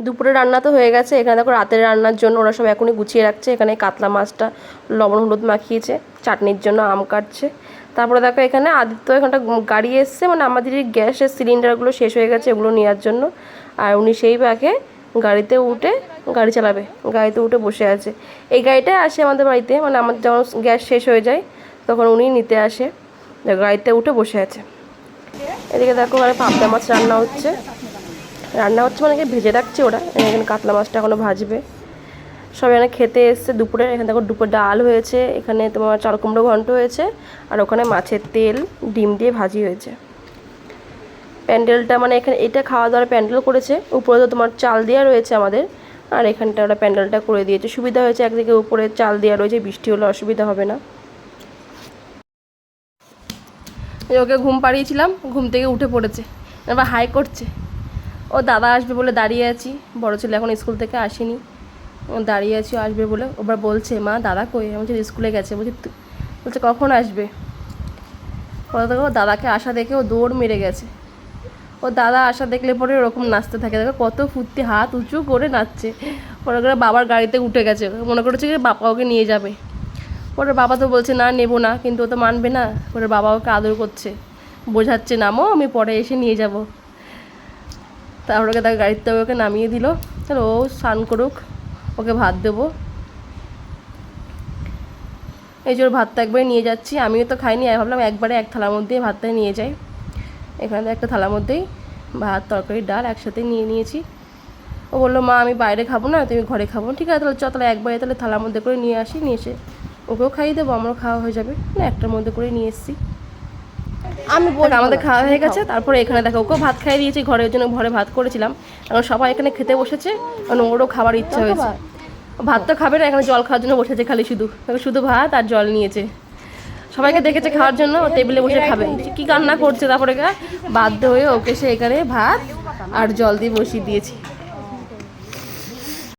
দুপুরে রান্না তো হয়ে গেছে। এখানে দেখো রাতের রান্নার জন্য ওরা সব এখনই গুছিয়ে রাখছে। এখানে কাতলা মাছটা লবণ হলুদ মাখিয়েছে, চাটনির জন্য আম কাটছে। তারপরে দেখো এখানে আদিত্য এখানটা গাড়ি এসছে, মানে আমাদের গ্যাসের সিলিন্ডারগুলো শেষ হয়ে গেছে, এগুলো নেওয়ার জন্য। আর উনি সেই পাকে গাড়িতে উঠে গাড়ি চালাবে, গাড়িতে উঠে বসে আছে। এই গাড়িটাই আসে আমাদের বাড়িতে, মানে আমার যখন গ্যাস শেষ হয়ে যায় তখন উনি নিতে আসে। গাড়িতে উঠে বসে আছে। এদিকে দেখো মানে পাবদা মাছ রান্না হচ্ছে মানে ভেজে রাখছে ওরা। এখানে কাতলা মাছটা এখনো ভাজবে। সব এখানে খেতে এসছে দুপুরে। এখানে দেখো দুপুরে ডাল হয়েছে, এখানে তোমার চাল কুমড়ো ঘন্ট হয়েছে, আর ওখানে মাছের তেল ডিম দিয়ে ভাজি হয়েছে। প্যান্ডেলটা মানে এখানে এটা খাওয়া দাওয়ার প্যান্ডেল করেছে। উপরে তো তোমার চাল দেওয়া রয়েছে আমাদের, আর এখানটা ওরা প্যান্ডেলটা করে দিয়েছে। সুবিধা হয়েছে, একদিকে উপরে চাল দেওয়া রয়েছে, বৃষ্টি হলে অসুবিধা হবে না। ওকে ঘুম পাড়িয়েছিলাম, ঘুম থেকে উঠে পড়েছে, এবার হাই করছে। ও দাদা আসবে বলে দাঁড়িয়ে আছি। বড় ছেলে এখন স্কুল থেকে আসেনি, দাঁড়িয়ে আছি আসবে বলে। ওবার বলছে মা দাদা কই? আমি বলছি স্কুলে গেছে। বলছে কখন আসবে? ওরা দেখো দাদাকে আসা দেখে ও দৌড় মেরে গেছে। ও দাদা আসা দেখলে পরে ওরকম নাচতে থাকে। দেখো কত ফুর্তি, হাত উঁচু করে নাচছে। মনে করে বাবার গাড়িতে উঠে গেছে, মনে করেছে কি বাবা ওকে নিয়ে যাবে। ওর বাবা তো বলছে না নেবো না, কিন্তু ও তো মানবে না। ওর বাবা ওকে আদর করছে, বোঝাচ্ছে নামো, আমি পরে এসে নিয়ে যাব। তারপরে তাকে গাড়িতে ওকে নামিয়ে দিল। তাহলে ও স্নান করুক, ওকে ভাত দেবো। এই যে ওর ভাতটা একবারে নিয়ে যাচ্ছি। আমিও তো খাইনি, ভাবলাম একবারে এক থালার মধ্যেই ভাতটা নিয়ে যাই। এখানে একটা থালার মধ্যেই ভাত তরকারি ডাল একসাথে নিয়ে নিয়েছি। ও বললো মা আমি বাইরে খাবো না, তুমি ঘরে খাবো। ঠিক আছে তাহলে তাহলে একবারে তাহলে থালার মধ্যে করে নিয়ে আসি, নিয়ে এসে ওকেও খাইয়ে দেবো, আমারও খাওয়া হয়ে যাবে। না একটার মধ্যে করে নিয়ে এসেছি। আমি আমাদের খাওয়া হয়ে গেছে। তারপরে এখানে দেখো ওকেও ভাত খাইয়ে দিয়েছি ঘরে, ওই জন্য ঘরে ভাত করেছিলাম। এখন সবাই এখানে খেতে বসেছে, কারণ ওরও খাবার ইচ্ছা হয়েছে। ভাত তো খাবে না, এখানে জল খাওয়ার জন্য বসেছে, খালি শুধু ভাত আর জল নিয়েছে। সবাইকে দেখেছে খাওয়ার জন্য, ও টেবিলে বসে খাবে। কি কান্না করছে, তারপরে বাধ্য হয়ে ওকে সে এখানে ভাত আর জল দিয়ে বসিয়ে দিয়েছি।